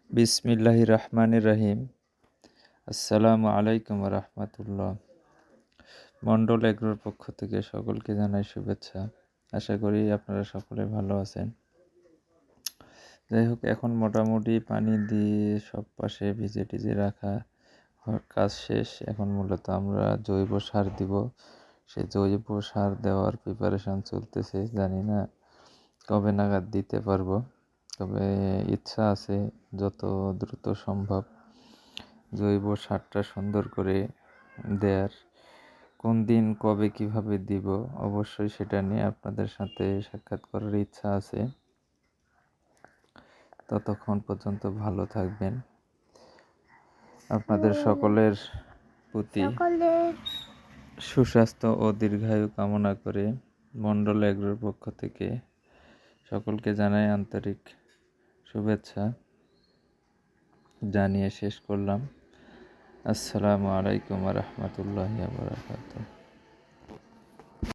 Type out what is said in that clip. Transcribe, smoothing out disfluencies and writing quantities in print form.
বিসমিল্লাহির রহমানির রহিম। আসসালামু আলাইকুম রহমতুল্লাহ। মন্ডল এগ্রোর পক্ষ থেকে সকলকে জানাই শুভেচ্ছা। আশা করি আপনারা সকলে ভালো আছেন। যাই হোক, এখন মোটামুটি পানি দিয়ে সব পাশে ভিজে টিজে রাখা কাজ শেষ। এখন মূলত আমরা জৈব সার দিব। সেই জৈব সার দেওয়ার প্রিপারেশন চলতেছে। জানি না কবে নাগাদ দিতে পারবো, তবে ইচ্ছা আছে যত দ্রুত সম্ভব জৈব সারটা সুন্দর করে দেয়ার। কোন দিন কবে কিভাবে দিব অবশ্যই সেটা নিয়ে আপনাদের সাথে সাক্ষাৎ করার ইচ্ছা আছে। ততক্ষণ পর্যন্ত ভালো থাকবেন। আপনাদের সকলের প্রতি সুস্বাস্থ্য ও দীর্ঘায়ু কামনা করে মন্ডল এগ্রোর পক্ষ থেকে সকলকে জানাই আন্তরিক শুভেচ্ছা জানিয়ে শেষ করলাম। আসসালামু আলাইকুম রহমতুল্লাহি ওয়া বারাকাতুহু।